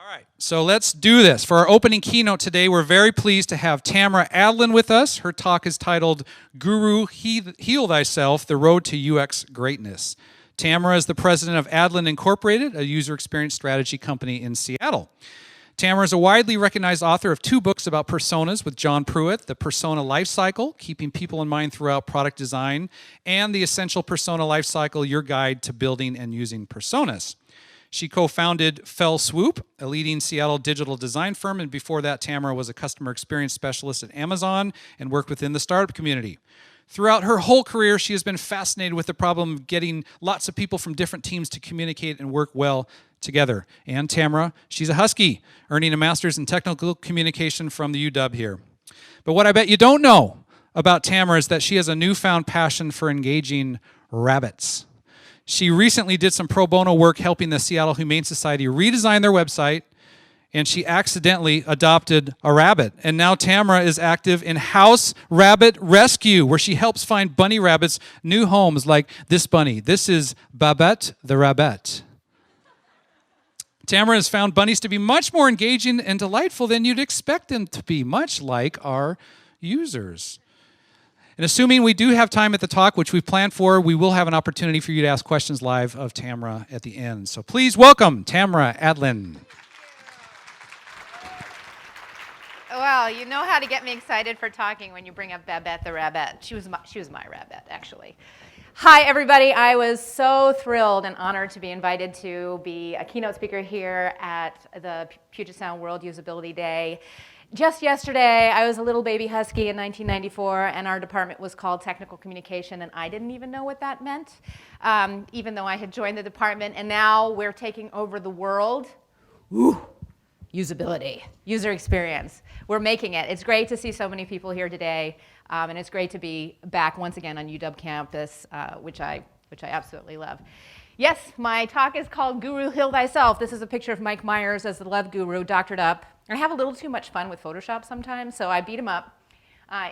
All right, so let's do this. For our opening keynote today, we're very pleased to have Tamara Adlin with us. Her talk is titled Guru Heal Thyself, The Road to UX Greatness. Tamara is the president of Adlin Incorporated, a user experience strategy company in Seattle. Tamara is a widely recognized author of 2 books about personas with John Pruitt, The Persona Life Cycle, Keeping People in Mind Throughout Product Design, and The Essential Persona Life Cycle, Your Guide to Building and Using Personas. She co-founded Fell Swoop, a leading Seattle digital design firm, and before that, Tamara was a customer experience specialist at Amazon and worked within the startup community. Throughout her whole career, she has been fascinated with the problem of getting lots of people from different teams to communicate and work well together. And Tamara, she's a Husky, earning a master's in technical communication from the UW here. But what I bet you don't know about Tamara is that she has a newfound passion for engaging rabbits. She recently did some pro bono work helping the Seattle Humane Society redesign their website, and she accidentally adopted a rabbit. And now Tamara is active in House Rabbit Rescue, where she helps find bunny rabbits new homes like this bunny. This is Babette the rabbit. Tamara has found bunnies to be much more engaging and delightful than you'd expect them to be, much like our users. And assuming we do have time at the talk, which we've planned for, we will have an opportunity for you to ask questions live of Tamara at the end. So please welcome Tamara Adlin. Well, you know how to get me excited for talking when you bring up Babette the rabbit. She was my rabbit, actually. Hi, everybody. I was so thrilled and honored to be invited to be a keynote speaker here at the Puget Sound World Usability Day. Just yesterday, I was a little baby husky in 1994, and our department was called Technical Communication, and I didn't even know what that meant, even though I had joined the department, and now we're taking over the world. Ooh, usability, user experience. We're making it. It's great to see so many people here today, and it's great to be back once again on UW campus, which I absolutely love. Yes, my talk is called Guru Heal Thyself. This is a picture of Mike Myers as the love guru, doctored up. I have a little too much fun with Photoshop sometimes, so I beat him up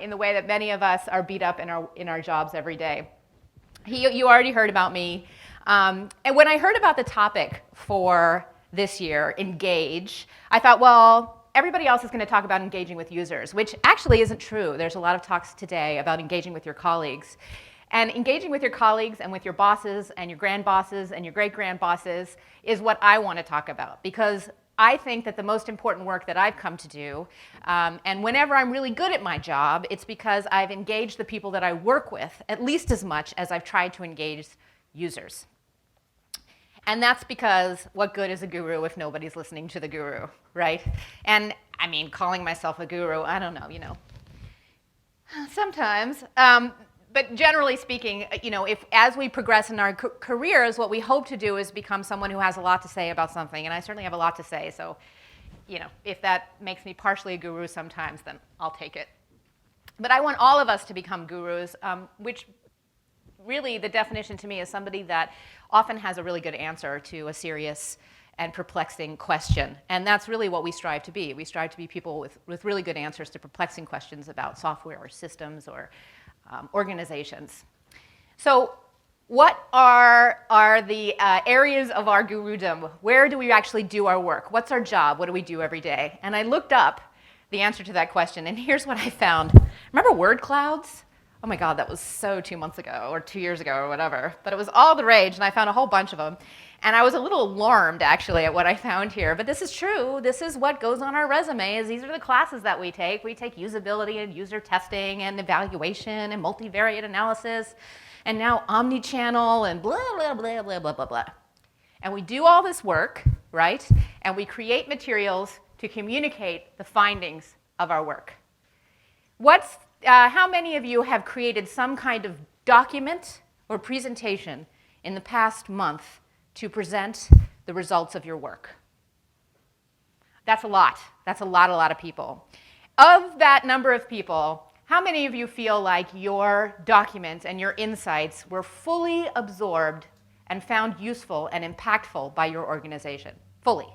in the way that many of us are beat up in our jobs every day. You already heard about me. And when I heard about the topic for this year, engage, I thought, well, everybody else is going to talk about engaging with users, which actually isn't true. There's a lot of talks today about engaging with your colleagues. And engaging with your colleagues and with your bosses and your grand bosses and your great-grand bosses is what I want to talk about, because I think that the most important work that I've come to do, and whenever I'm really good at my job, it's because I've engaged the people that I work with at least as much as I've tried to engage users. And that's because what good is a guru if nobody's listening to the guru, right? And I mean, calling myself a guru, I don't know, sometimes. But generally speaking, if as we progress in our careers, what we hope to do is become someone who has a lot to say about something. And I certainly have a lot to say. So, if that makes me partially a guru sometimes, then I'll take it. But I want all of us to become gurus, which really the definition to me is somebody that often has a really good answer to a serious and perplexing question. And that's really what we strive to be. We strive to be people with really good answers to perplexing questions about software or systems or organizations. So what are the areas of our gurudom? Where do we actually do our work? What's our job? What do we do every day? And I looked up the answer to that question, and here's what I found. Remember word clouds? Oh my God, that was so 2 months ago or 2 years ago or whatever. But it was all the rage, and I found a whole bunch of them. And I was a little alarmed, actually, at what I found here. But this is true. This is what goes on our resume. These are the classes that we take. We take usability and user testing and evaluation and multivariate analysis. And now omnichannel and blah, blah, blah, blah, blah, blah, blah. And we do all this work, right? And we create materials to communicate the findings of our work. How many of you have created some kind of document or presentation in the past month to present the results of your work? That's a lot. That's a lot of people. Of that number of people, how many of you feel like your documents and your insights were fully absorbed and found useful and impactful by your organization? Fully.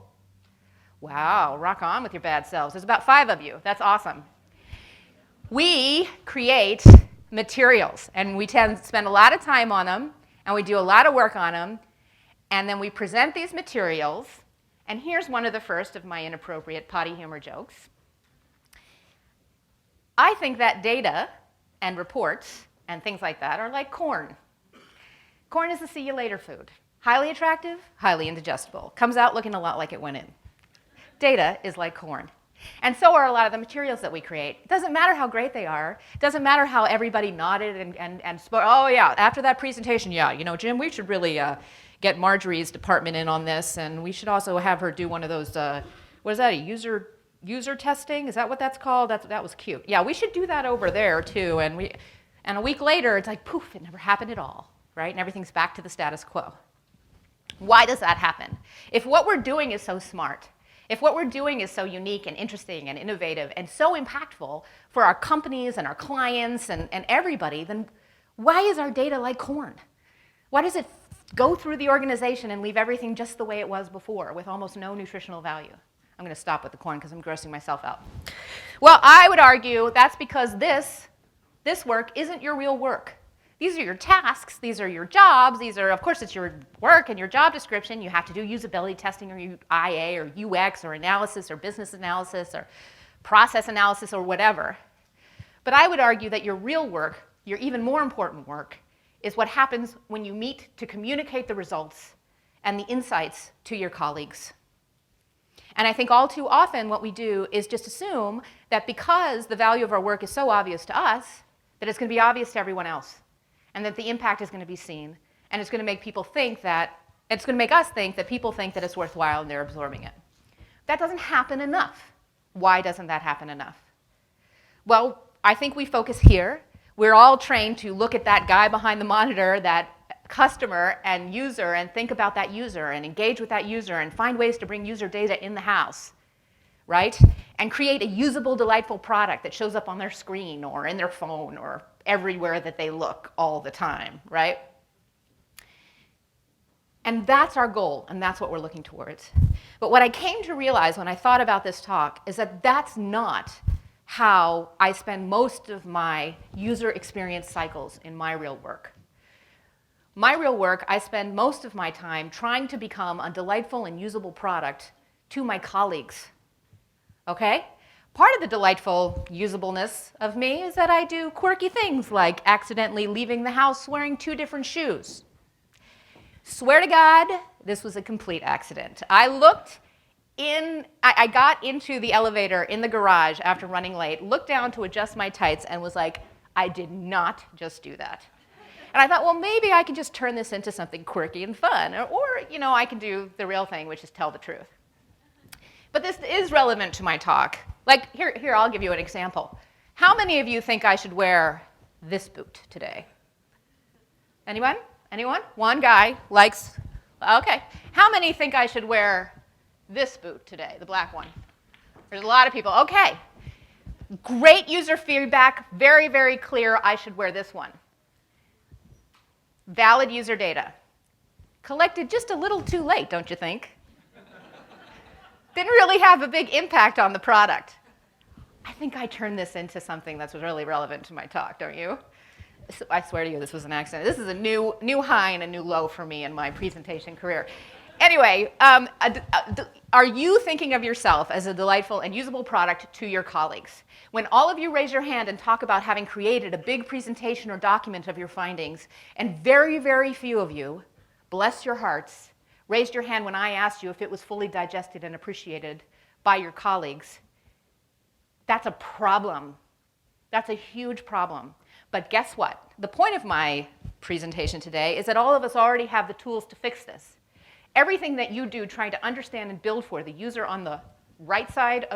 Wow, rock on with your bad selves. There's about 5 of you. That's awesome. We create materials, and we tend to spend a lot of time on them, and we do a lot of work on them, and then we present these materials, And here's one of the first of my inappropriate potty humor jokes. I think that data and reports and things like that are like corn. Corn is a see you later food. Highly attractive, highly indigestible. Comes out looking a lot like it went in. Data is like corn. And so are a lot of the materials that we create. It doesn't matter how great they are. It doesn't matter how everybody nodded and spoke. Oh, yeah, after that presentation, yeah, you know, Jim, we should really get Marjorie's department in on this, and we should also have her do one of those, what is that, a user testing? Is that what that's called? That was cute. Yeah, we should do that over there, too. And a week later, it's like, poof, it never happened at all, right? And everything's back to the status quo. Why does that happen? If what we're doing is so smart, if what we're doing is so unique and interesting and innovative and so impactful for our companies and our clients and everybody, then why is our data like corn? Why does it go through the organization and leave everything just the way it was before with almost no nutritional value? I'm going to stop with the corn because I'm grossing myself out. Well, I would argue that's because this work isn't your real work. These are your tasks, these are your jobs, these are, of course, it's your work and your job description. You have to do usability testing or IA or UX or analysis or business analysis or process analysis or whatever. But I would argue that your real work, your even more important work, is what happens when you meet to communicate the results and the insights to your colleagues. And I think all too often what we do is just assume that because the value of our work is so obvious to us, that it's going to be obvious to everyone else. And that the impact is going to be seen, and it's going to make people think that, it's going to make us think that people think that it's worthwhile and they're absorbing it. That doesn't happen enough. Why doesn't that happen enough? Well, I think we focus here. We're all trained to look at that guy behind the monitor, that customer and user, and think about that user and engage with that user and find ways to bring user data in the house, right? And create a usable, delightful product that shows up on their screen or in their phone or everywhere that they look all the time, right? And that's our goal, and that's what we're looking towards. But what I came to realize when I thought about this talk is that that's not how I spend most of my user experience cycles in my real work. My real work, I spend most of my time trying to become a delightful and usable product to my colleagues. Okay? Part of the delightful usableness of me is that I do quirky things like accidentally leaving the house wearing 2 different shoes. Swear to God, this was a complete accident. I got into the elevator in the garage after running late, looked down to adjust my tights, and was like, I did not just do that. And I thought, well, maybe I can just turn this into something quirky and fun, or you know, I can do the real thing, which is tell the truth. But this is relevant to my talk. Like, here, I'll give you an example. How many of you think I should wear this boot today? Anyone? Anyone? One guy likes, okay. How many think I should wear this boot today, the black one? There's a lot of people. Okay. Great user feedback, very, very clear, I should wear this one. Valid user data. Collected just a little too late, don't you think? Didn't really have a big impact on the product. I think I turned this into something that's really relevant to my talk, don't you? I swear to you, this was an accident. This is a new high and a new low for me in my presentation career. Anyway, are you thinking of yourself as a delightful and usable product to your colleagues? When all of you raise your hand and talk about having created a big presentation or document of your findings, and very, very few of you, bless your hearts, raised your hand when I asked you if it was fully digested and appreciated by your colleagues, that's a problem. That's a huge problem. But guess what? The point of my presentation today is that all of us already have the tools to fix this. Everything that you do trying to understand and build for the user on the right side,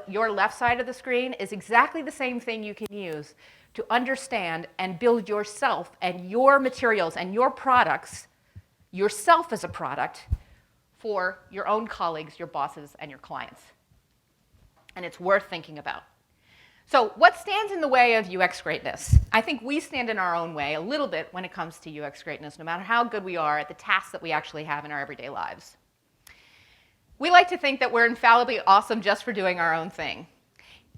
your left side of the screen, is exactly the same thing you can use to understand and build yourself and your materials and your products, yourself as a product, for your own colleagues, your bosses, and your clients. And it's worth thinking about. So what stands in the way of UX greatness? I think we stand in our own way a little bit when it comes to UX greatness, no matter how good we are at the tasks that we actually have in our everyday lives. We like to think that we're infallibly awesome just for doing our own thing.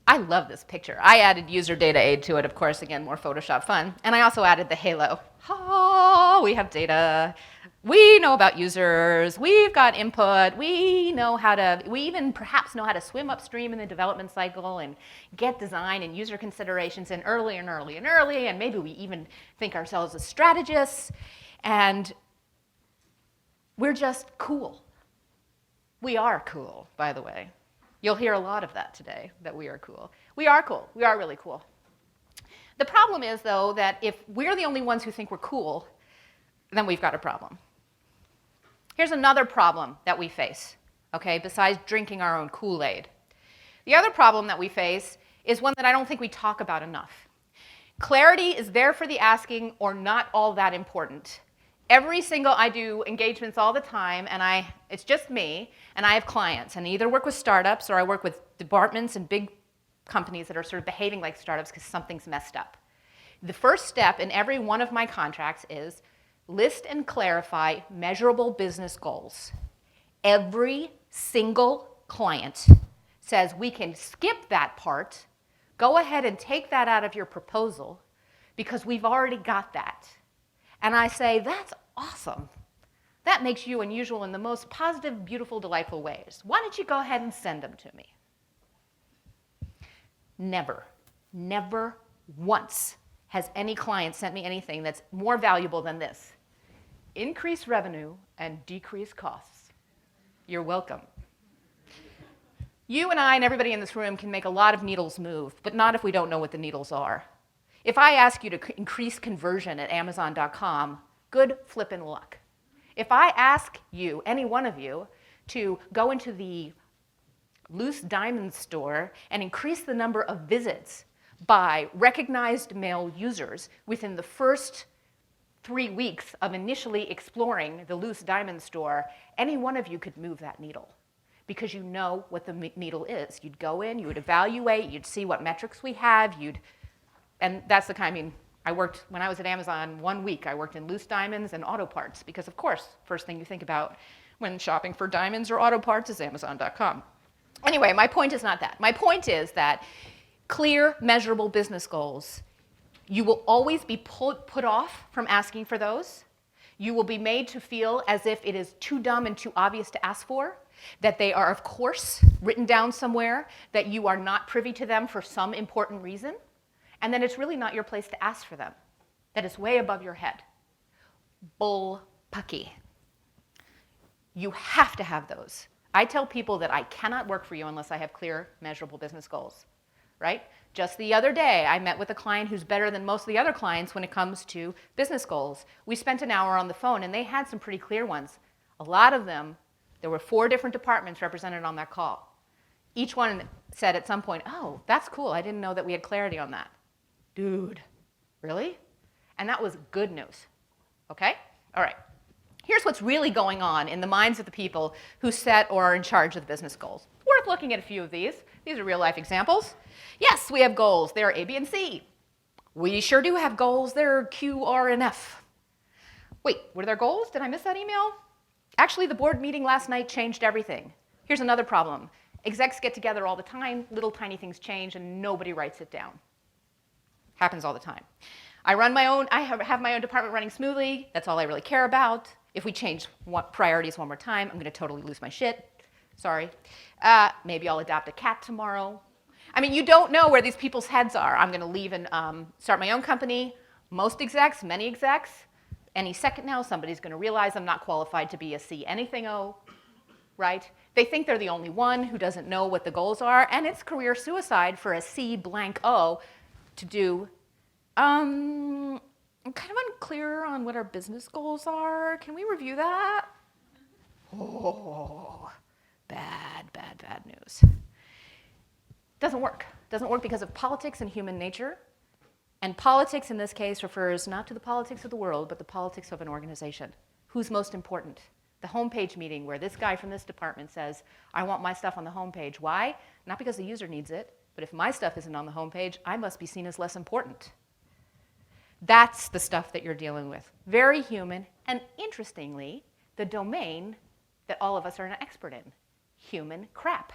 I love this picture. I added user data aid to it, of course, again, more Photoshop fun. And I also added the halo. Oh, we have data. We know about users, we've got input, we even perhaps know how to swim upstream in the development cycle and get design and user considerations in early and early and early, and maybe we even think ourselves as strategists, and we're just cool. We are cool, by the way. You'll hear a lot of that today, that we are cool. We are cool. We are really cool. The problem is, though, that if we're the only ones who think we're cool, then we've got a problem. Here's another problem that we face, okay, besides drinking our own Kool-Aid. The other problem that we face is one that I don't think we talk about enough. Clarity is there for the asking or not all that important. I do engagements all the time, and it's just me, and I have clients, and I either work with startups or I work with departments and big companies that are sort of behaving like startups because something's messed up. The first step in every one of my contracts is list and clarify measurable business goals. Every single client says we can skip that part, go ahead and take that out of your proposal because we've already got that. And I say, that's awesome. That makes you unusual in the most positive, beautiful, delightful ways. Why don't you go ahead and send them to me? Never, never once has any client sent me anything that's more valuable than this. Increase revenue and decrease costs. You're welcome. You and I and everybody in this room can make a lot of needles move, but not if we don't know what the needles are. If I ask you to increase conversion at Amazon.com, good flippin' luck. If I ask you, any one of you, to go into the Loose Diamond store and increase the number of visits by recognized male users within the first 3 weeks of initially exploring the Loose Diamond store, any one of you could move that needle because you know what the needle is. You'd go in, you would evaluate, you'd see what metrics we have, and that's the kind, when I was at Amazon 1 week, I worked in loose diamonds and auto parts because, of course, first thing you think about when shopping for diamonds or auto parts is Amazon.com. Anyway, my point is not that. My point is that clear, measurable business goals, you will always be put off from asking for those. You will be made to feel as if it is too dumb and too obvious to ask for, that they are, of course, written down somewhere, that you are not privy to them for some important reason, and then it's really not your place to ask for them, that it's way above your head. Bull-pucky. You have to have those. I tell people that I cannot work for you unless I have clear, measurable business goals, right? Just the other day, I met with a client who's better than most of the other clients when it comes to business goals. We spent an hour on the phone, and they had some pretty clear ones. A lot of them, there were 4 different departments represented on that call. Each one said at some point, oh, that's cool. I didn't know that we had clarity on that. Dude, really? And that was good news, okay? All right. Here's what's really going on in the minds of the people who set or are in charge of the business goals. Worth looking at a few of these. These are real-life examples. Yes, we have goals. They're A, B, and C. We sure do have goals. They're Q, R, and F. Wait, were there goals? Did I miss that email? Actually, the board meeting last night changed everything. Here's another problem. Execs get together all the time. Little tiny things change, and nobody writes it down. Happens all the time. I have my own department running smoothly. That's all I really care about. If we change priorities one more time, I'm going to totally lose my shit. Sorry. Maybe I'll adopt a cat tomorrow. I mean, you don't know where these people's heads are. I'm going to leave and start my own company. Most execs, many execs, any second now, somebody's going to realize I'm not qualified to be a C anything O, right? They think they're the only one who doesn't know what the goals are, and it's career suicide for a C blank O to do. I'm kind of unclear on what our business goals are. Can we review that? Oh, bad news. Doesn't work. Doesn't work because of politics and human nature. And politics in this case refers not to the politics of the world, but the politics of an organization. Who's most important? The homepage meeting where this guy from this department says, I want my stuff on the homepage. Why? Not because the user needs it, but if my stuff isn't on the homepage, I must be seen as less important. That's the stuff that you're dealing with. Very human, and interestingly, the domain that all of us are an expert in. Human crap.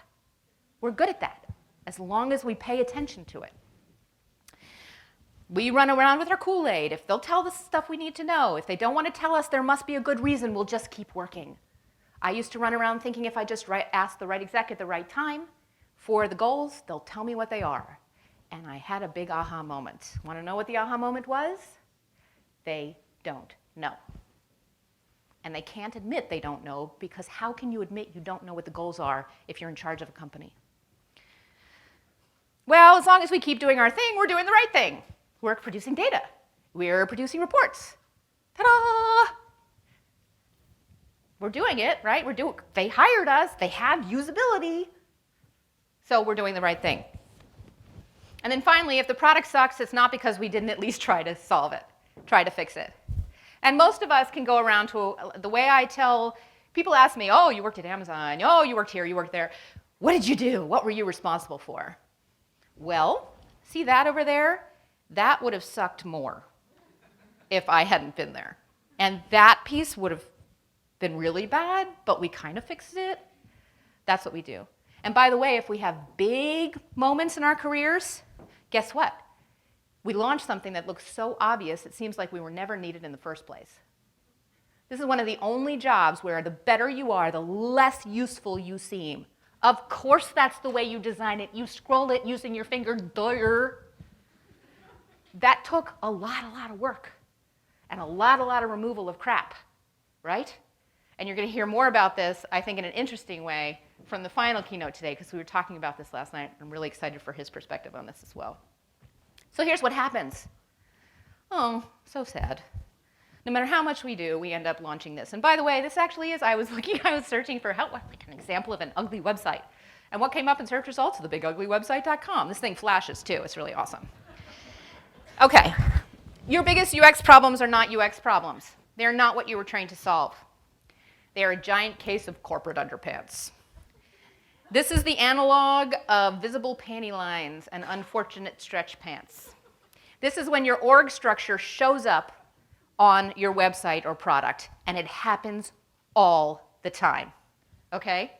We're good at that, as long as we pay attention to it. We run around with our Kool-Aid. If they'll tell us stuff we need to know, if they don't want to tell us, there must be a good reason. We'll just keep working. I used to run around thinking if I just ask the right exec at the right time for the goals, they'll tell me what they are. And I had a big aha moment. Want to know what the aha moment was? They don't know. And they can't admit they don't know, because how can you admit you don't know what the goals are if you're in charge of a company? Well, as long as we keep doing our thing, we're doing the right thing. We're producing data. We're producing reports. Ta-da! We're doing it, right? They hired us. They have usability. So we're doing the right thing. And then finally, if the product sucks, it's not because we didn't at least try to solve it, try to fix it. And most of us can go around to the way I tell people ask me, oh, you worked at Amazon. Oh, you worked here, you worked there. What did you do? What were you responsible for? Well, see that over there? That would have sucked more if I hadn't been there. And that piece would have been really bad, but we kind of fixed it. That's what we do. And by the way, if we have big moments in our careers, guess what? We launch something that looks so obvious it seems like we were never needed in the first place. This is one of the only jobs where the better you are, the less useful you seem. Of course that's the way you design it. You scroll it using your finger. That took a lot of work and a lot of removal of crap, right? And you're going to hear more about this, I think, in an interesting way from the final keynote today, because we were talking about this last night. I'm really excited for his perspective on this as well. So here's what happens. Oh, so sad. No matter how much we do, we end up launching this. And by the way, this actually is, I was searching for help, like an example of an ugly website. And what came up in search results? thebiguglywebsite.com. This thing flashes too. It's really awesome. Okay. Your biggest UX problems are not UX problems. They're not what you were trained to solve. They are a giant case of corporate underpants. This is the analog of visible panty lines and unfortunate stretch pants. This is when your org structure shows up on your website or product, and it happens all the time, okay?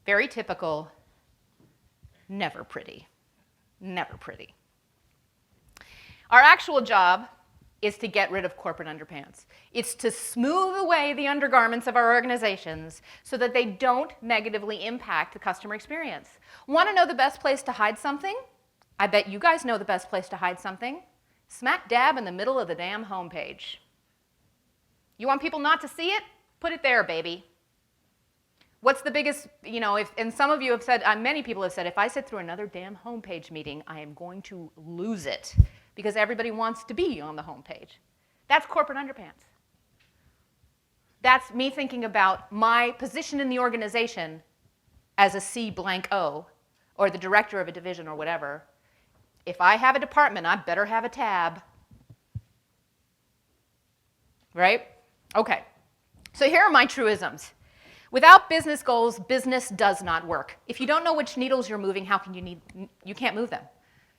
Very typical, never pretty, never pretty. Our actual job is to get rid of corporate underpants. It's to smooth away the undergarments of our organizations so that they don't negatively impact the customer experience. Want to know the best place to hide something? I bet you guys know the best place to hide something. Smack dab in the middle of the damn homepage. You want people not to see it? Put it there, baby. What's the biggest, and some of you have said, many people have said, if I sit through another damn homepage meeting, I am going to lose it, because everybody wants to be on the homepage. That's corporate underpants. That's me thinking about my position in the organization as a C blank O, or the director of a division or whatever. If I have a department, I better have a tab. Right? Okay. So here are my truisms. Without business goals, business does not work. If you don't know which needles you're moving, how can you can't move them.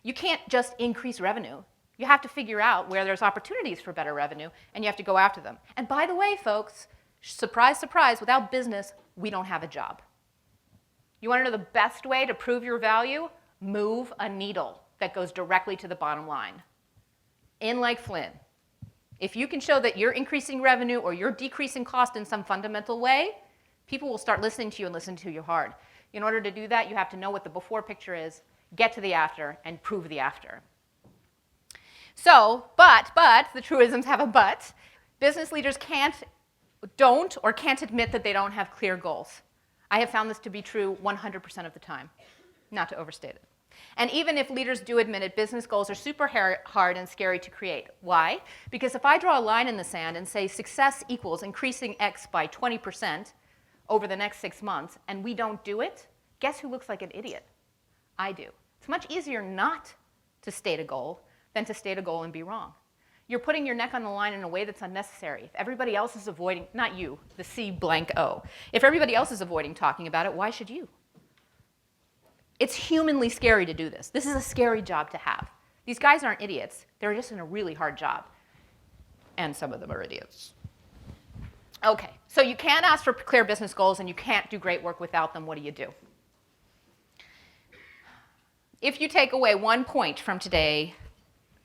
You can't just increase revenue. You have to figure out where there's opportunities for better revenue, and you have to go after them. And by the way, folks, surprise, surprise, without business, we don't have a job. You want to know the best way to prove your value? Move a needle that goes directly to the bottom line. In like Flynn. If you can show that you're increasing revenue or you're decreasing cost in some fundamental way, people will start listening to you and listen to you hard. In order to do that, you have to know what the before picture is, get to the after, and prove the after. So, but, the truisms have a but. Business leaders don't admit that they don't have clear goals. I have found this to be true 100% of the time, not to overstate it. And even if leaders do admit it, business goals are super hard and scary to create. Why? Because if I draw a line in the sand and say success equals increasing X by 20% over the next 6 months, and we don't do it, guess who looks like an idiot? I do. It's much easier not to state a goal than to state a goal and be wrong. You're putting your neck on the line in a way that's unnecessary. If everybody else is avoiding, not you, the C blank O. If everybody else is avoiding talking about it, why should you? It's humanly scary to do this. This is a scary job to have. These guys aren't idiots. They're just in a really hard job. And some of them are idiots. Okay, so you can't ask for clear business goals and you can't do great work without them. What do? If you take away 1 point from today,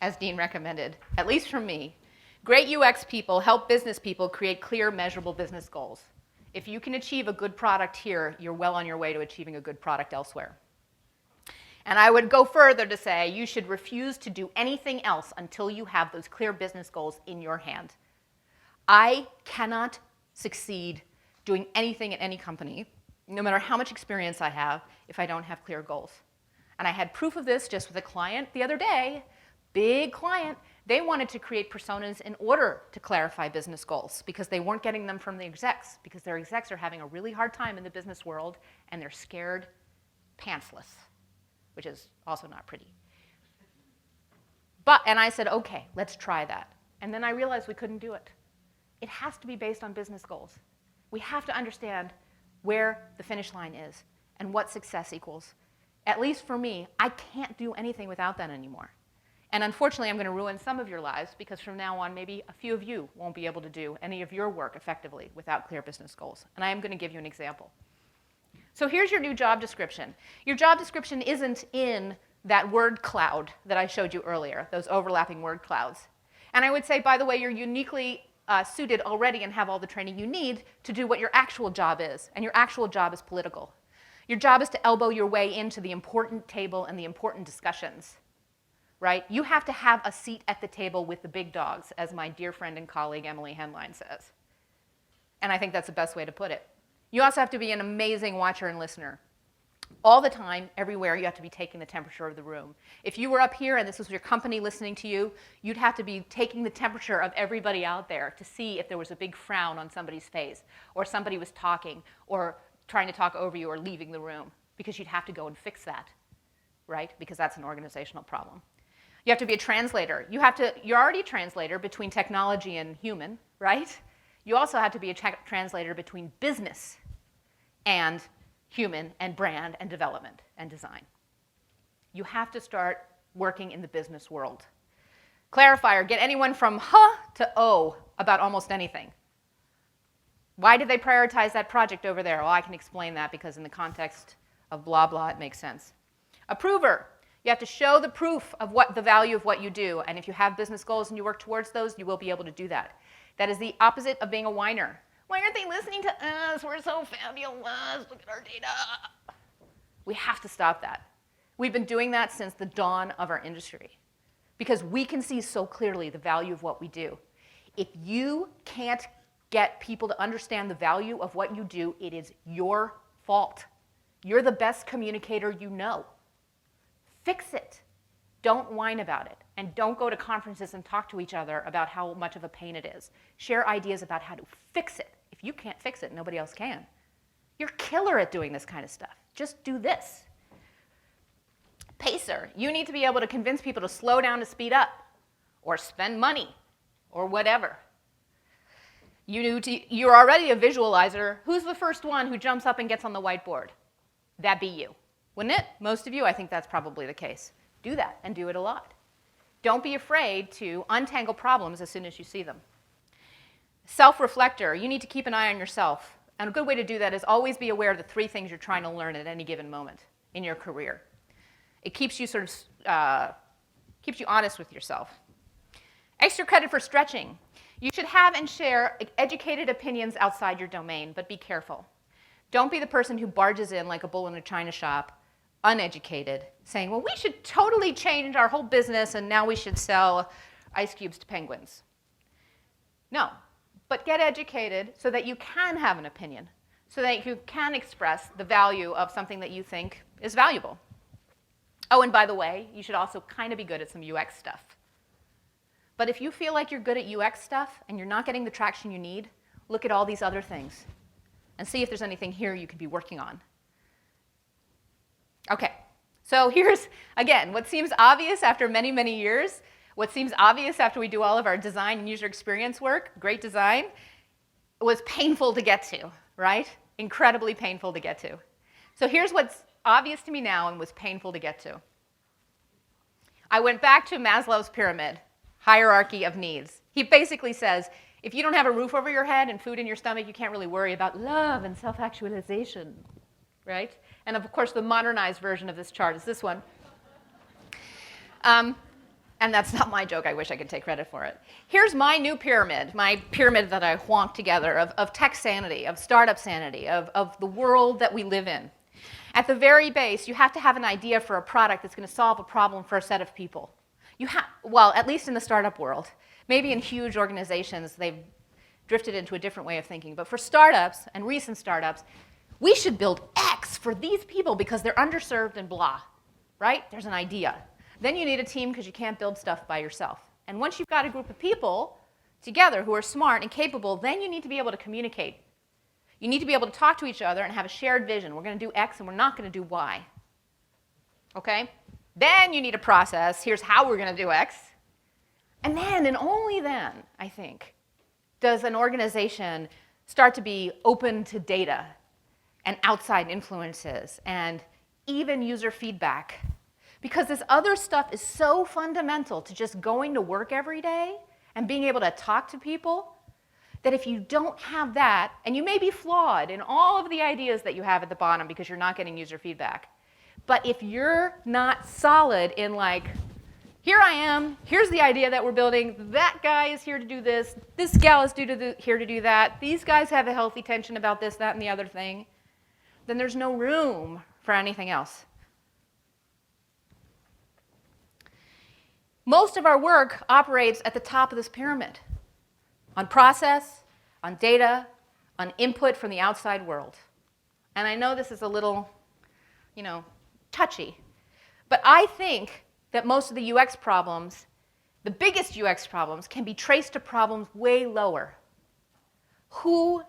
as Dean recommended, at least from me. Great UX people help business people create clear, measurable business goals. If you can achieve a good product here, you're well on your way to achieving a good product elsewhere. And I would go further to say you should refuse to do anything else until you have those clear business goals in your hand. I cannot succeed doing anything at any company, no matter how much experience I have, if I don't have clear goals. And I had proof of this just with a client the other day, big client. They wanted to create personas in order to clarify business goals because they weren't getting them from the execs, because their execs are having a really hard time in the business world and they're scared pantsless, which is also not pretty. And I said, okay, let's try that. And then I realized we couldn't do it. It has to be based on business goals. We have to understand where the finish line is and what success equals. At least for me, I can't do anything without that anymore. And unfortunately, I'm going to ruin some of your lives because from now on, maybe a few of you won't be able to do any of your work effectively without clear business goals. And I am going to give you an example. So here's your new job description. Your job description isn't in that word cloud that I showed you earlier, those overlapping word clouds. And I would say, by the way, you're uniquely suited already and have all the training you need to do what your actual job is. And your actual job is political. Your job is to elbow your way into the important table and the important discussions. Right? You have to have a seat at the table with the big dogs, as my dear friend and colleague Emily Henline says. And I think that's the best way to put it. You also have to be an amazing watcher and listener. All the time, everywhere, you have to be taking the temperature of the room. If you were up here and this was your company listening to you, you'd have to be taking the temperature of everybody out there to see if there was a big frown on somebody's face, or somebody was talking, or trying to talk over you, or leaving the room, because you'd have to go and fix that, right? Because that's an organizational problem. You have to be a translator. You're already a translator between technology and human, right? You also have to be a translator between business and human and brand and development and design. You have to start working in the business world. Clarifier, get anyone from huh to oh about almost anything. Why did they prioritize that project over there? Well, I can explain that because in the context of blah, blah, it makes sense. Approver. You have to show the proof of the value of what you do. And if you have business goals and you work towards those, you will be able to do that. That is the opposite of being a whiner. Why aren't they listening to us? We're so fabulous. Look at our data. We have to stop that. We've been doing that since the dawn of our industry because we can see so clearly the value of what we do. If you can't get people to understand the value of what you do, it is your fault. You're the best communicator you know. Fix it. Don't whine about it. And don't go to conferences and talk to each other about how much of a pain it is. Share ideas about how to fix it. If you can't fix it, nobody else can. You're killer at doing this kind of stuff. Just do this. Pacer. You need to be able to convince people to slow down to speed up, or spend money, or whatever. You're already a visualizer. Who's the first one who jumps up and gets on the whiteboard? That'd be you. Wouldn't it? Most of you, I think that's probably the case. Do that, and do it a lot. Don't be afraid to untangle problems as soon as you see them. Self-reflector, you need to keep an eye on yourself. And a good way to do that is always be aware of the 3 things you're trying to learn at any given moment in your career. It keeps you keeps you honest with yourself. Extra credit for stretching. You should have and share educated opinions outside your domain, but be careful. Don't be the person who barges in like a bull in a china shop, uneducated, saying, well, we should totally change our whole business and now we should sell ice cubes to penguins. No, but get educated so that you can have an opinion, so that you can express the value of something that you think is valuable. Oh, and by the way, you should also kind of be good at some UX stuff. But if you feel like you're good at UX stuff and you're not getting the traction you need, look at all these other things and see if there's anything here you could be working on. Okay, so here's, again, what seems obvious after many, many years, what seems obvious after we do all of our design and user experience work, great design, was painful to get to, right? Incredibly painful to get to. So here's what's obvious to me now and was painful to get to. I went back to Maslow's pyramid, hierarchy of needs. He basically says, if you don't have a roof over your head and food in your stomach, you can't really worry about love and self-actualization, right? And of course, the modernized version of this chart is this one. And that's not my joke. I wish I could take credit for it. Here's my new pyramid, my pyramid that I honked together of tech sanity, of startup sanity, of the world that we live in. At the very base, you have to have an idea for a product that's going to solve a problem for a set of people. Well, at least in the startup world. Maybe in huge organizations, they've drifted into a different way of thinking. But for startups, and recent startups, we should build X for these people because they're underserved and blah, right? There's an idea. Then you need a team because you can't build stuff by yourself. And once you've got a group of people together who are smart and capable, then you need to be able to communicate. You need to be able to talk to each other and have a shared vision. We're going to do X and we're not going to do Y. Okay? Then you need a process. Here's how we're going to do X. And then, and only then, I think, does an organization start to be open to data and outside influences and even user feedback. Because this other stuff is so fundamental to just going to work every day and being able to talk to people that if you don't have that, and you may be flawed in all of the ideas that you have at the bottom because you're not getting user feedback, but if you're not solid in like, here I am, here's the idea that we're building, that guy is here to do this gal is here to do that, these guys have a healthy tension about this, that, and the other thing, then there's no room for anything else. Most of our work operates at the top of this pyramid, on process, on data, on input from the outside world. And I know this is a little, touchy, but I think that most of the UX problems, the biggest UX problems, can be traced to problems way lower.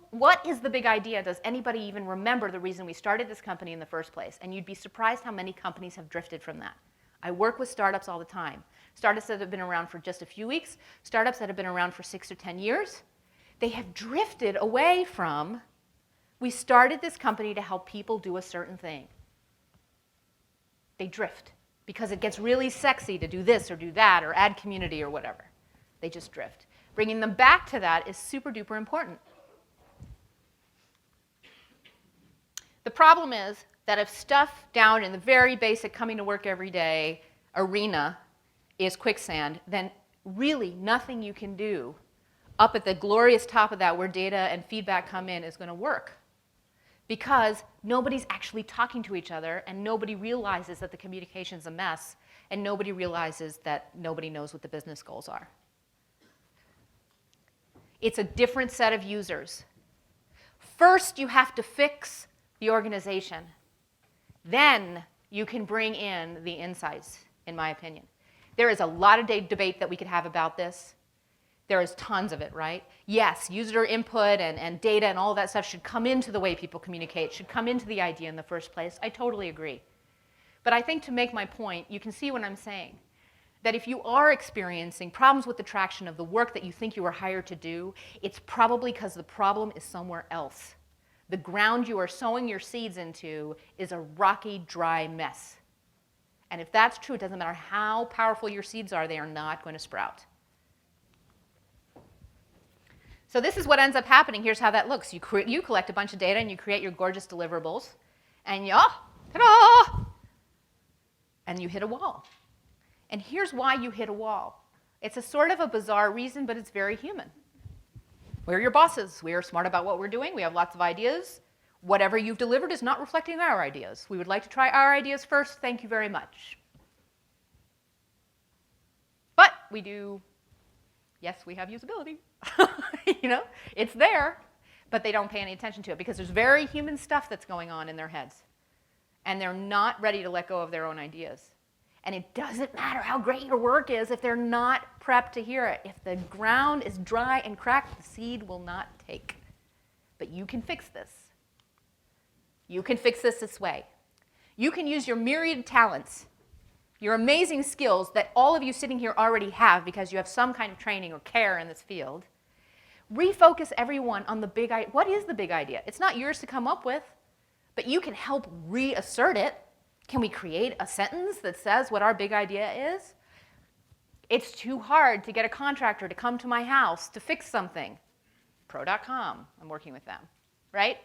What is the big idea? Does anybody even remember the reason we started this company in the first place? And you'd be surprised how many companies have drifted from that. I work with startups all the time. Startups that have been around for just a few weeks, startups that have been around for 6 or 10 years. They have drifted away from, we started this company to help people do a certain thing. They drift because it gets really sexy to do this or do that or add community or whatever. They just drift. Bringing them back to that is super duper important. The problem is that if stuff down in the very basic coming to work every day arena is quicksand, then really nothing you can do up at the glorious top of that where data and feedback come in is going to work. Because nobody's actually talking to each other and nobody realizes that the communication's a mess and nobody realizes that nobody knows what the business goals are. It's a different set of users. First, you have to fix the organization. Then you can bring in the insights, in my opinion. There is a lot of debate that we could have about this. There is tons of it, right? Yes, user input and data and all that stuff should come into the way people communicate, should come into the idea in the first place. I totally agree. But I think to make my point, you can see what I'm saying. That if you are experiencing problems with the traction of the work that you think you were hired to do, it's probably because the problem is somewhere else. The ground you are sowing your seeds into is a rocky, dry mess. And if that's true, it doesn't matter how powerful your seeds are, they are not going to sprout. So this is what ends up happening. Here's how that looks. You collect a bunch of data and you create your gorgeous deliverables. And ta-da! And you hit a wall. And here's why you hit a wall. It's a sort of a bizarre reason, but it's very human. We're your bosses. We are smart about what we're doing. We have lots of ideas. Whatever you've delivered is not reflecting our ideas. We would like to try our ideas first. Thank you very much. But we do, yes, we have usability. It's there, but they don't pay any attention to it because there's very human stuff that's going on in their heads. And they're not ready to let go of their own ideas. And it doesn't matter how great your work is if they're not prepped to hear it. If the ground is dry and cracked, the seed will not take. But you can fix this. You can fix this way. You can use your myriad talents, your amazing skills that all of you sitting here already have because you have some kind of training or care in this field. Refocus everyone on the big idea. What is the big idea? It's not yours to come up with, but you can help reassert it. Can we create a sentence that says what our big idea is? It's too hard to get a contractor to come to my house to fix something. Pro.com, I'm working with them, right?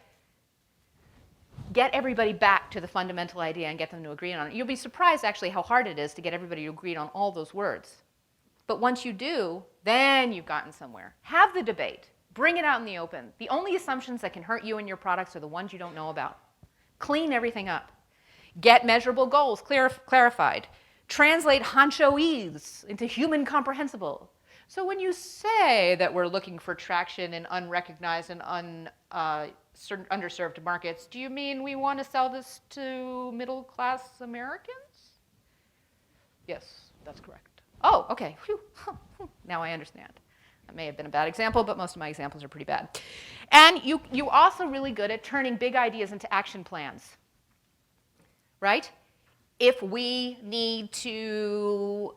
Get everybody back to the fundamental idea and get them to agree on it. You'll be surprised actually how hard it is to get everybody to agree on all those words. But once you do, then you've gotten somewhere. Have the debate. Bring it out in the open. The only assumptions that can hurt you and your products are the ones you don't know about. Clean everything up. Get measurable goals clarified. Translate honchoese into human comprehensible. So when you say that we're looking for traction in unrecognized and underserved markets, do you mean we want to sell this to middle-class Americans? Yes, that's correct. Oh, okay. Whew. Now I understand. That may have been a bad example, but most of my examples are pretty bad. And you're also really good at turning big ideas into action plans, right? If we need to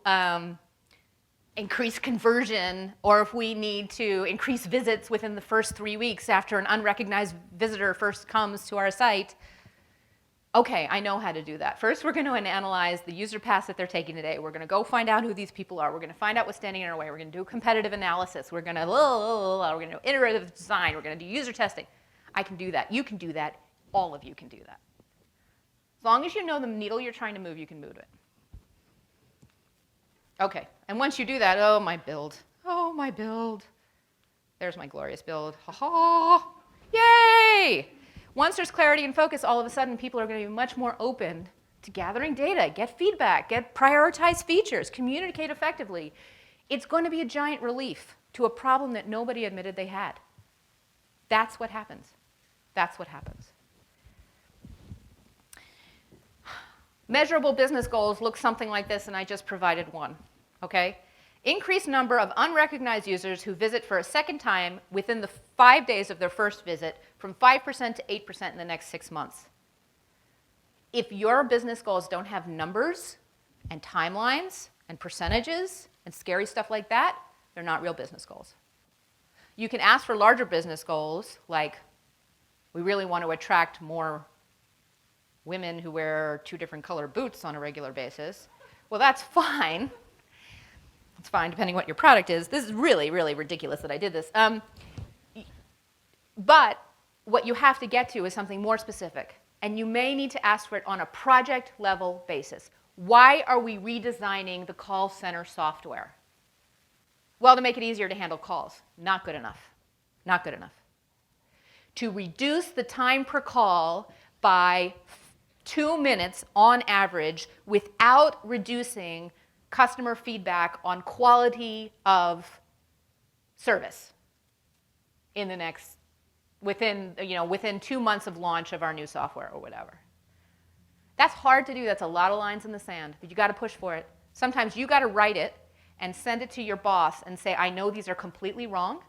increase conversion, or if we need to increase visits within the first 3 weeks after an unrecognized visitor first comes to our site, okay, I know how to do that. First, we're going to analyze the user paths that they're taking today. We're going to go find out who these people are. We're going to find out what's standing in our way. We're going to do competitive analysis. We're going to do iterative design. We're going to do user testing. I can do that. You can do that. All of you can do that. As long as you know the needle you're trying to move, you can move it. Okay, and once you do that, oh, my build. Oh, my build. There's my glorious build. Ha-ha! Yay! Once there's clarity and focus, all of a sudden people are going to be much more open to gathering data, get feedback, get prioritized features, communicate effectively. It's going to be a giant relief to a problem that nobody admitted they had. That's what happens. That's what happens. Measurable business goals look something like this, and I just provided one, okay? Increased number of unrecognized users who visit for a second time within the 5 days of their first visit from 5% to 8% in the next 6 months. If your business goals don't have numbers and timelines and percentages and scary stuff like that, they're not real business goals. You can ask for larger business goals, like we really want to attract more women who wear 2 different color boots on a regular basis. Well, that's fine. It's fine, depending what your product is. This is really, really ridiculous that I did this. But what you have to get to is something more specific. And you may need to ask for it on a project-level basis. Why are we redesigning the call center software? Well, to make it easier to handle calls. Not good enough. Not good enough. To reduce the time per call by 2 minutes on average without reducing customer feedback on quality of service in the next, within 2 months of launch of our new software or whatever. That's hard to do. That's a lot of lines in the sand, but you got to push for it. Sometimes you got to write it and send it to your boss and say, I know these are completely wrong.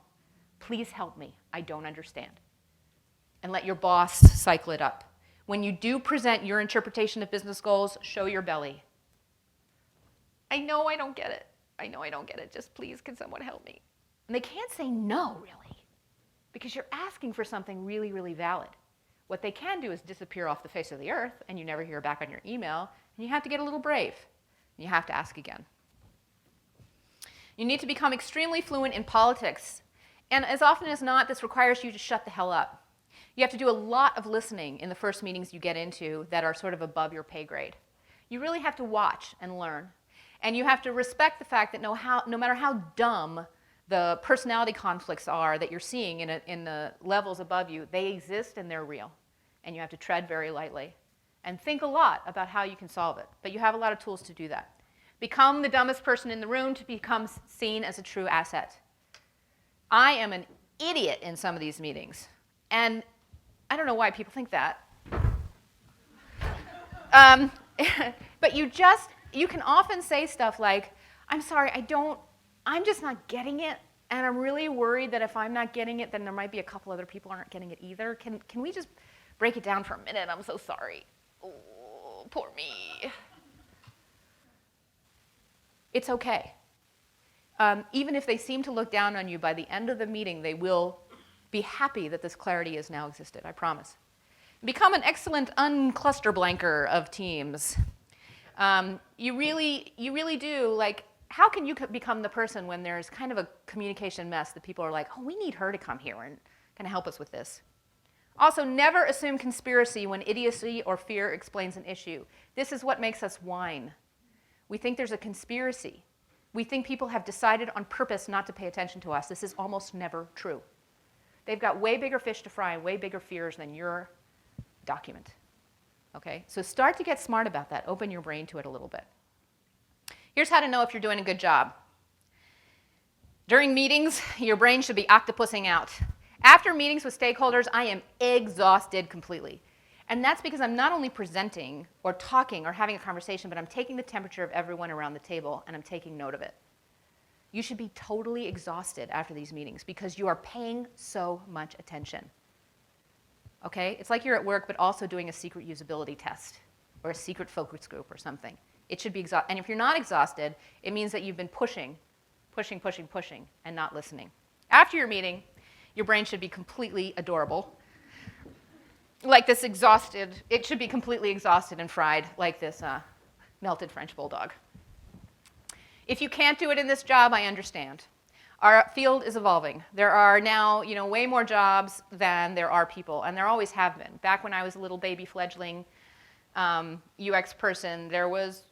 Please help me. I don't understand. And let your boss cycle it up. When you do present your interpretation of business goals, show your belly. I know I don't get it. I know I don't get it. Just please, can someone help me? And they can't say no, really, because you're asking for something really, really valid. What they can do is disappear off the face of the earth, and you never hear back on your email, and you have to get a little brave. And you have to ask again. You need to become extremely fluent in politics. And as often as not, this requires you to shut the hell up. You have to do a lot of listening in the first meetings you get into that are sort of above your pay grade. You really have to watch and learn. And you have to respect the fact that no matter how dumb the personality conflicts are that you're seeing in the levels above you, they exist and they're real. And you have to tread very lightly and think a lot about how you can solve it. But you have a lot of tools to do that. Become the dumbest person in the room to become seen as a true asset. I am an idiot in some of these meetings. And I don't know why people think that. But you can often say stuff like, I'm sorry, I'm just not getting it, and I'm really worried that if I'm not getting it, then there might be a couple other people aren't getting it either. Can we just break it down for a minute? I'm so sorry. Oh, poor me. It's okay. Even if they seem to look down on you, by the end of the meeting, they will be happy that this clarity has now existed, I promise. Become an excellent uncluster blanker of teams. You really do, like, how can you become the person when there's kind of a communication mess that people are like, oh, we need her to come here and kind of help us with this. Also, never assume conspiracy when idiocy or fear explains an issue. This is what makes us whine. We think there's a conspiracy. We think people have decided on purpose not to pay attention to us. This is almost never true. They've got way bigger fish to fry and way bigger fears than your document. Okay? So start to get smart about that. Open your brain to it a little bit. Here's how to know if you're doing a good job. During meetings, your brain should be octopusing out. After meetings with stakeholders, I am exhausted completely. And that's because I'm not only presenting or talking or having a conversation, but I'm taking the temperature of everyone around the table and I'm taking note of it. You should be totally exhausted after these meetings because you are paying so much attention. Okay? It's like you're at work, but also doing a secret usability test or a secret focus group or something. It should be exhausted. And if you're not exhausted, it means that you've been pushing, and not listening. After your meeting, your brain should be completely adorable. Like this exhausted, it should be completely exhausted and fried like this melted French bulldog. If you can't do it in this job, I understand. Our field is evolving. There are now, way more jobs than there are people, and there always have been. Back when I was a little baby fledgling UX person, there was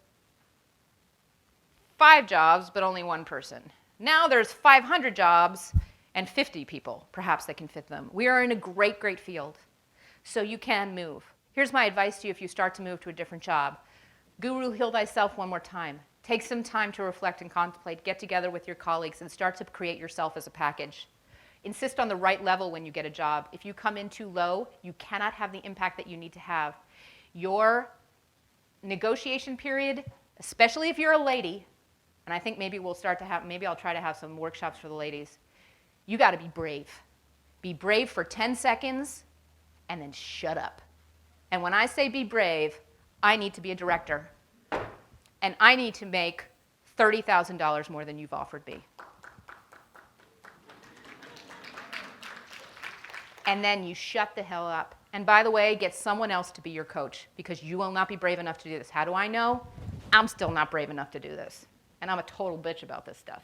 5 jobs, but only 1 person. Now there's 500 jobs and 50 people, perhaps, that can fit them. We are in a great, great field. So you can move. Here's my advice to you if you start to move to a different job. Guru, heal thyself one more time. Take some time to reflect and contemplate. Get together with your colleagues and start to create yourself as a package. Insist on the right level when you get a job. If you come in too low, you cannot have the impact that you need to have. Your negotiation period, especially if you're a lady, and I think maybe I'll try to have some workshops for the ladies. You got to be brave. Be brave for 10 seconds. And then shut up. And when I say be brave, I need to be a director. And I need to make $30,000 more than you've offered me. And then you shut the hell up. And by the way, get someone else to be your coach because you will not be brave enough to do this. How do I know? I'm still not brave enough to do this. And I'm a total bitch about this stuff.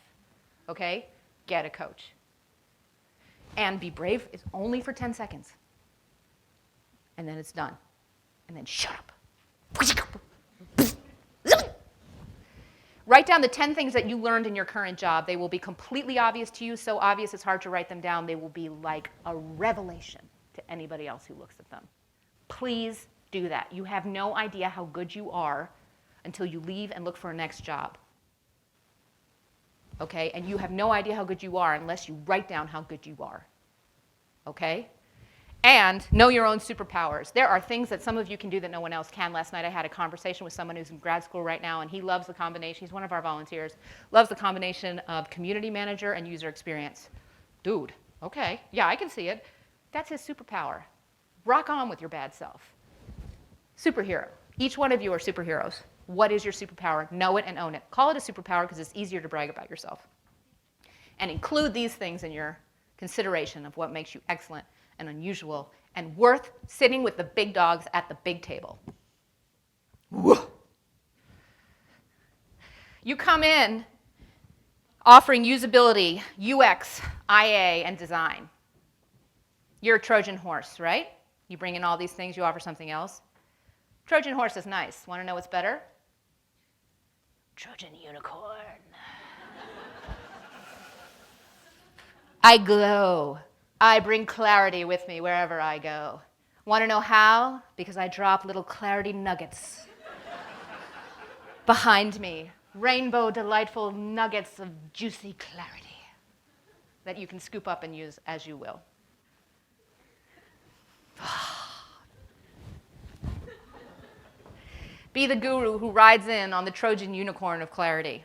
Okay? Get a coach. And be brave is only for 10 seconds. And then it's done. And then shut up. Write down the 10 things that you learned in your current job. They will be completely obvious to you, so obvious it's hard to write them down. They will be like a revelation to anybody else who looks at them. Please do that. You have no idea how good you are until you leave and look for a next job. Okay? And you have no idea how good you are unless you write down how good you are. Okay? And know your own superpowers. There are things that some of you can do that no one else can. Last night I had a conversation with someone who's in grad school right now, and he loves the combination. He's one of our volunteers. Loves the combination of community manager and user experience. Dude, okay, yeah, I can see it. That's his superpower. Rock on with your bad self. Superhero. Each one of you are superheroes. What is your superpower? Know it and own it. Call it a superpower because it's easier to brag about yourself. And include these things in your consideration of what makes you excellent and unusual and worth sitting with the big dogs at the big table. Whoa. You come in offering usability, UX, IA, and design. You're a Trojan horse, right? You bring in all these things, you offer something else. Trojan horse is nice. Want to know what's better? Trojan unicorn. I glow. I bring clarity with me wherever I go. Want to know how? Because I drop little clarity nuggets behind me. Rainbow, delightful nuggets of juicy clarity that you can scoop up and use as you will. Be the guru who rides in on the Trojan unicorn of clarity.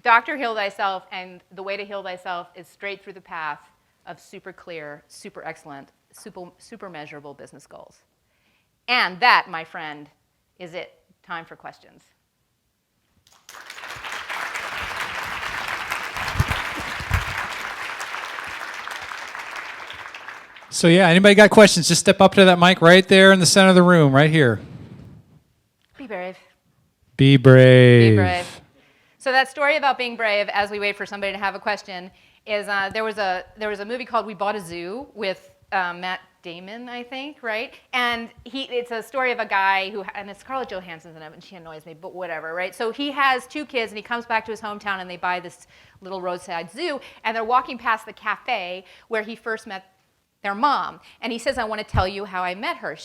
Dr. Heal Thyself, and the way to heal thyself is straight through the path of super clear, super excellent, super measurable business goals. And that, my friend, is it. Time for questions. So yeah, anybody got questions? Just step up to that mic right there in the center of the room, right here. Be brave. Be brave. Be brave. So that story about being brave, as we wait for somebody to have a question, is there was a movie called We Bought a Zoo with Matt Damon, I think, right? And it's a story of a guy who, and it's Scarlett Johansson's in it, and she annoys me, but whatever, right? So he has 2 kids, and he comes back to his hometown, and they buy this little roadside zoo, and they're walking past the cafe where he first met their mom. And he says, I want to tell you how I met her.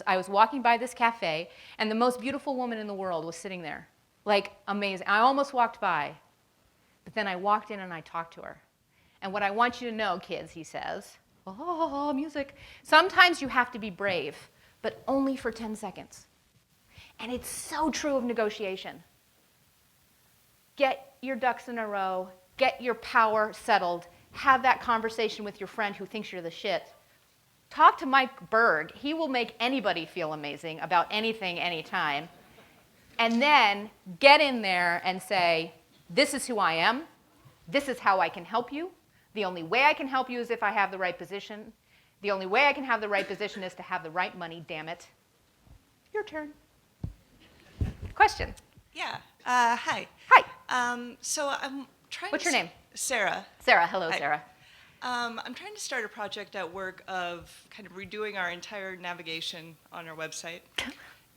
I was walking by this cafe, and the most beautiful woman in the world was sitting there. Like, amazing. I almost walked by, but then I walked in and I talked to her. And what I want you to know, kids, he says, oh, music. Sometimes you have to be brave, but only for 10 seconds. And it's so true of negotiation. Get your ducks in a row, get your power settled, have that conversation with your friend who thinks you're the shit. Talk to Mike Berg. He will make anybody feel amazing about anything, anytime. And then get in there and say, this is who I am. This is how I can help you. The only way I can help you is if I have the right position. The only way I can have the right position is to have the right money, damn it. Your turn. Question. Yeah. Hi. Hi. So I'm trying What's to... your name? Sarah. Sarah. Hello, Hi. Sarah. I'm trying to start a project at work of kind of redoing our entire navigation on our website.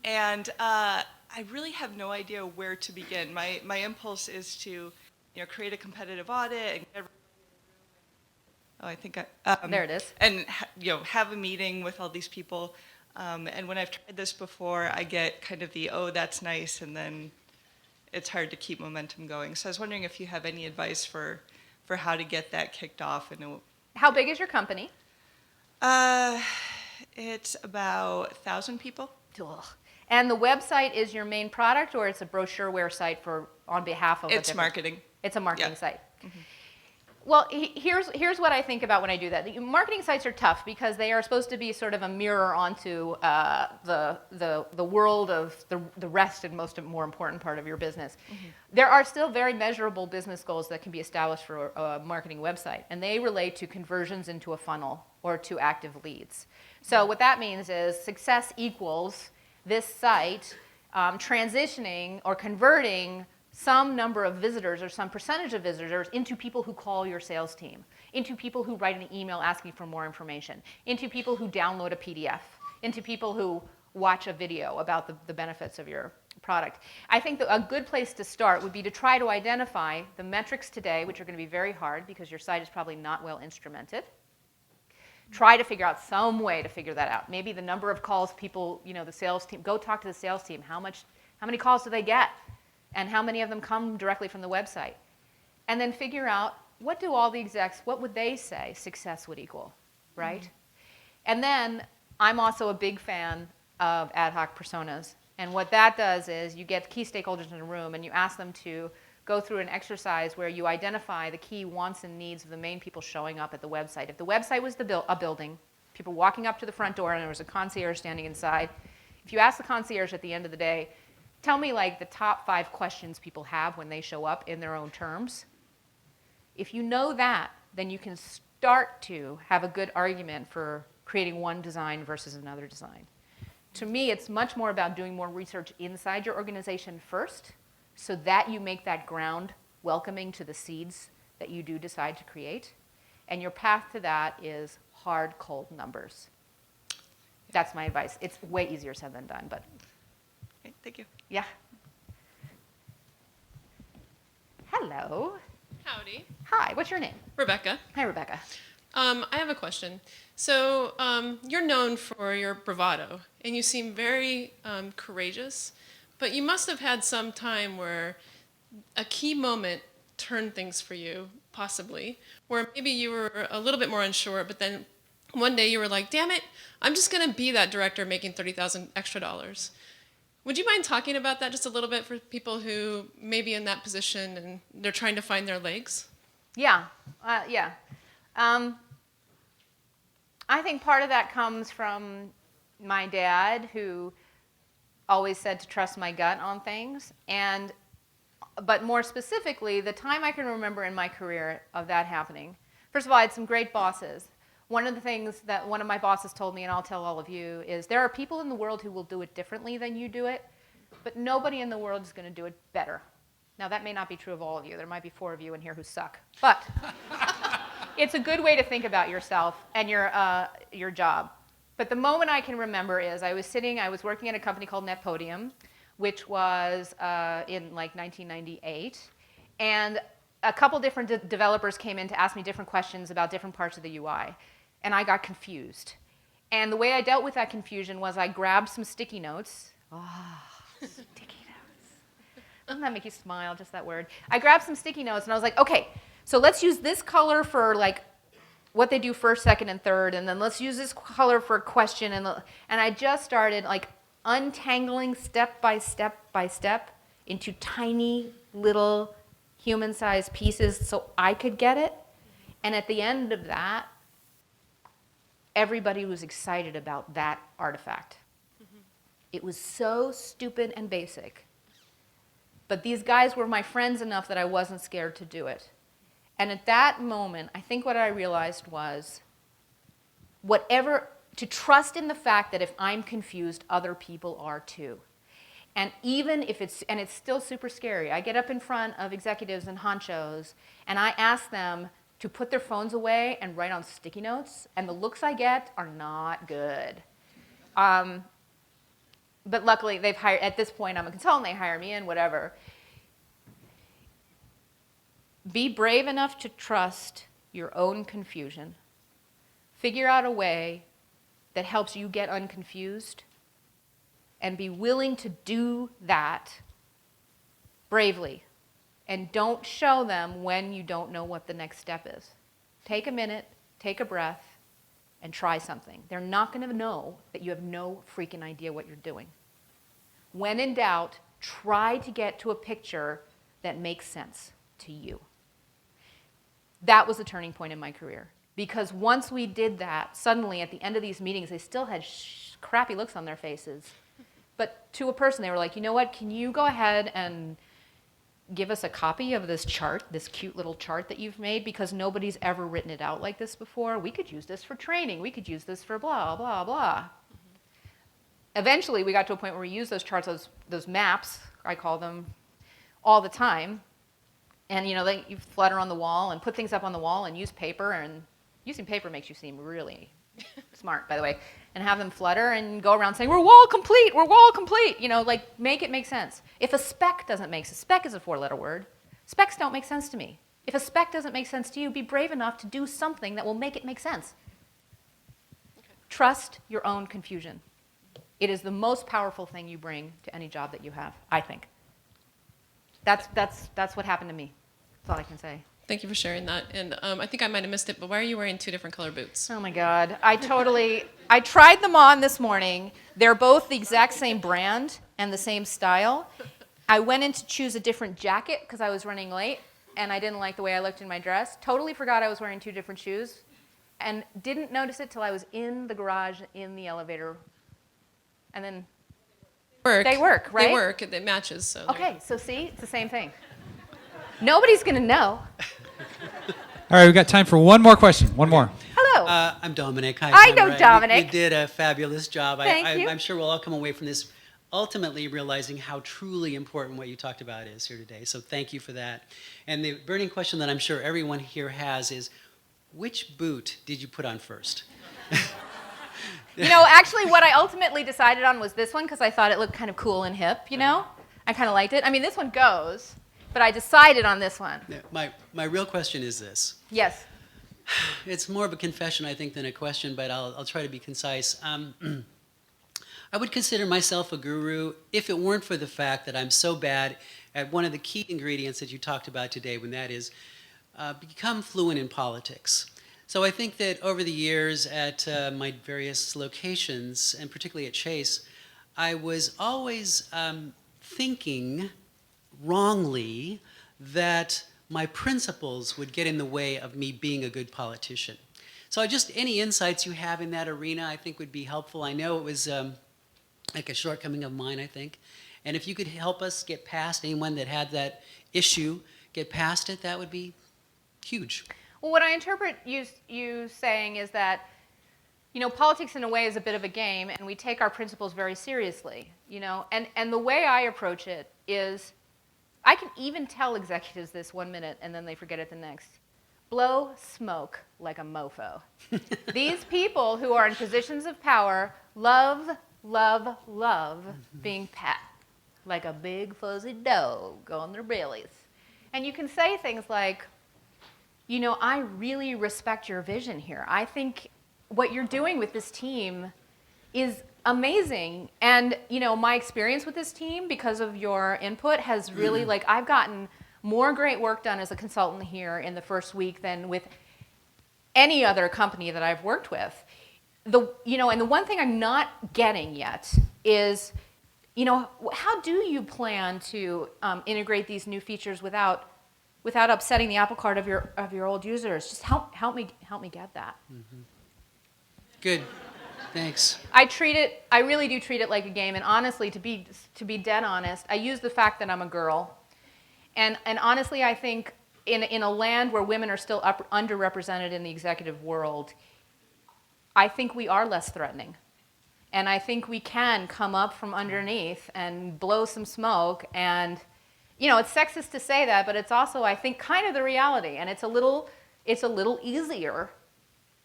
And I really have no idea where to begin. My impulse is to, create a competitive audit and get... Oh, I think There it is. And have a meeting with all these people. And when I've tried this before, I get kind of the, oh, that's nice, and then it's hard to keep momentum going. So I was wondering if you have any advice for how to get that kicked off. How big is your company? It's about 1,000 people. Ugh. And the website is your main product, or it's a brochureware site on behalf of It's marketing. It's a marketing Yeah. site. Mm-hmm. Well, here's what I think about when I do that. The marketing sites are tough because they are supposed to be sort of a mirror onto the world of the rest and more important part of your business. Mm-hmm. There are still very measurable business goals that can be established for a marketing website, and they relate to conversions into a funnel or to active leads. So what that means is success equals this site transitioning or converting some number of visitors or some percentage of visitors into people who call your sales team, into people who write an email asking for more information, into people who download a PDF, into people who watch a video about the benefits of your product. I think that a good place to start would be to try to identify the metrics today, which are going to be very hard because your site is probably not well instrumented. Try to figure out some way to figure that out. Maybe the number of calls people, the sales team, go talk to the sales team. How many calls do they get? And how many of them come directly from the website? And then figure out, what do all the execs, what would they say success would equal, right? Mm-hmm. And then I'm also a big fan of ad hoc personas. And what that does is you get key stakeholders in a room and you ask them to go through an exercise where you identify the key wants and needs of the main people showing up at the website. If the website was a building, people walking up to the front door and there was a concierge standing inside, if you ask the concierge at the end of the day, tell me the top 5 questions people have when they show up in their own terms. If you know that, then you can start to have a good argument for creating one design versus another design. To me, it's much more about doing more research inside your organization first so that you make that ground welcoming to the seeds that you do decide to create. And your path to that is hard, cold numbers. That's my advice. It's way easier said than done, but... Okay, thank you. Yeah. Hello. Howdy. Hi, what's your name? Rebecca. Hi, Rebecca. I have a question. So you're known for your bravado, and you seem very courageous, but you must have had some time where a key moment turned things for you, possibly, where maybe you were a little bit more unsure, but then one day you were like, damn it, I'm just going to be that director making $30,000 extra dollars. Would you mind talking about that just a little bit for people who may be in that position and they're trying to find their legs? Yeah, I think part of that comes from my dad, who always said to trust my gut on things. But more specifically, the time I can remember in my career of that happening, first of all, I had some great bosses. One of the things that one of my bosses told me, and I'll tell all of you, is there are people in the world who will do it differently than you do it, but nobody in the world is going to do it better. Now, that may not be true of all of you. There might be 4 of you in here who suck. But It's a good way to think about yourself and your job. But the moment I can remember is I was working at a company called NetPodium, which was in like 1998. And a couple different developers came in to ask me different questions about different parts of the UI. And I got confused. And the way I dealt with that confusion was I grabbed some sticky notes. Sticky notes. Doesn't that make you smile, just that word? I grabbed some sticky notes and I was like, okay, so let's use this color for like what they do first, second, and third, and then let's use this color for a question. And I just started like untangling step by step by step into tiny little human-sized pieces so I could get it. And at the end of that, everybody was excited about that artifact. It was so stupid and basic. But these guys were my friends enough that I wasn't scared to do it. And at that moment, I think what I realized was to trust in the fact that if I'm confused, other people are too. And even if it's still super scary. I get up in front of executives and honchos, and I ask them to put their phones away and write on sticky notes, and the looks I get are not good. But luckily, they've hired, at this point, I'm a consultant, they hire me in, whatever. Be brave enough to trust your own confusion. Figure out a way that helps you get unconfused, and be willing to do that bravely. And don't show them when you don't know what the next step is. Take a minute, take a breath, and try something. They're not going to know that you have no freaking idea what you're doing. When in doubt, try to get to a picture that makes sense to you. That was a turning point in my career. Because once we did that, suddenly at the end of these meetings, they still had crappy looks on their faces. But to a person, they were like, you know what, can you go ahead and give us a copy of this chart, this cute little chart that you've made, because nobody's ever written it out like this before. We could use this for training. We could use this for blah, blah, blah. Eventually, we got to a point where we used those charts, those maps, I call them, all the time. And you flutter on the wall and put things up on the wall and use paper. And using paper makes you seem really smart, by the way. And have them flutter and go around saying, we're wall complete, we're wall complete. Make it make sense. If a spec doesn't make sense, spec is a 4-letter word. Specs don't make sense to me. If a spec doesn't make sense to you, be brave enough to do something that will make it make sense. Okay. Trust your own confusion. It is the most powerful thing you bring to any job that you have, I think. That's what happened to me. That's all I can say. Thank you for sharing that. And I think I might have missed it, but why are you wearing 2 different color boots? Oh my God. I tried them on this morning. They're both the exact same brand and the same style. I went in to choose a different jacket because I was running late, and I didn't like the way I looked in my dress. Totally forgot I was wearing 2 different shoes, and didn't notice it till I was in the garage, in the elevator. And then they work, right? They work. It matches. So okay, so see? It's the same thing. Nobody's going to know. All right, we've got time for one more question. One more. Hello. I'm Dominic. Hi, I know Tamara. Dominic. You did a fabulous job. Thank you. I'm sure we'll all come away from this ultimately realizing how truly important what you talked about is here today. So thank you for that. And the burning question that I'm sure everyone here has is, which boot did you put on first? Actually, what I ultimately decided on was this one because I thought it looked kind of cool and hip, I kind of liked it. I mean, this one goes, but I decided on this one. Yeah, my real question is this. Yes. It's more of a confession, I think, than a question, but I'll try to be concise. I would consider myself a guru if it weren't for the fact that I'm so bad at one of the key ingredients that you talked about today, when that is become fluent in politics. So I think that over the years at my various locations, and particularly at Chase, I was always thinking wrongly that my principles would get in the way of me being a good politician. So just any insights you have in that arena I think would be helpful. I know it was like a shortcoming of mine, I think. And if you could help us get past anyone that had that issue, get past it, that would be huge. Well, what I interpret you saying is that, politics in a way is a bit of a game, and we take our principles very seriously, And the way I approach it is, I can even tell executives this one minute, and then they forget it the next. blow smoke like a mofo. These people who are in positions of power love, love, love being pat like a big fuzzy dog on their bellies. And you can say things like, you know, I really respect your vision here. I think what you're doing with this team is amazing. And, you know, my experience with this team, because of your input, has really, like, I've gotten more great work done as a consultant here in the first week than with any other company that I've worked with. And the one thing I'm not getting yet is, you know, how do you plan to integrate these new features without upsetting the apple cart of your old users? Just help me get that. Mm-hmm. Good, thanks. I really do treat it like a game, and honestly, to be dead honest, I use the fact that I'm a girl, and honestly, I think in a land where women are still underrepresented in the executive world, I think we are less threatening. And I think we can come up from underneath and blow some smoke. And, you know, it's sexist to say that, but it's also, I think, kind of the reality. And it's a little easier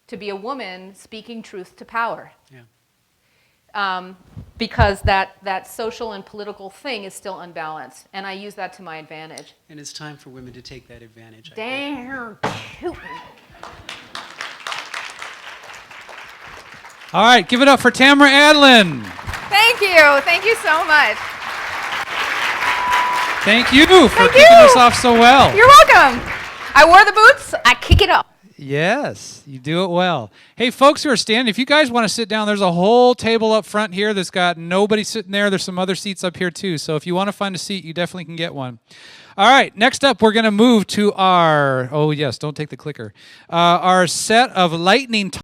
to be a woman speaking truth to power. Yeah. Because that social and political thing is still unbalanced. And I use that to my advantage. And it's time for women to take that advantage. Damn. All right, give it up for Tamara Adlin. Thank you. Thank you so much. Thank you for kicking us off so well. You're welcome. I wore the boots. I kick it up. Yes, you do it well. Hey, folks who are standing, if you guys want to sit down, there's a whole table up front here that's got nobody sitting there. There's some other seats up here too. So if you want to find a seat, you definitely can get one. All right, next up, we're going to move to our, oh yes, don't take the clicker, our set of lightning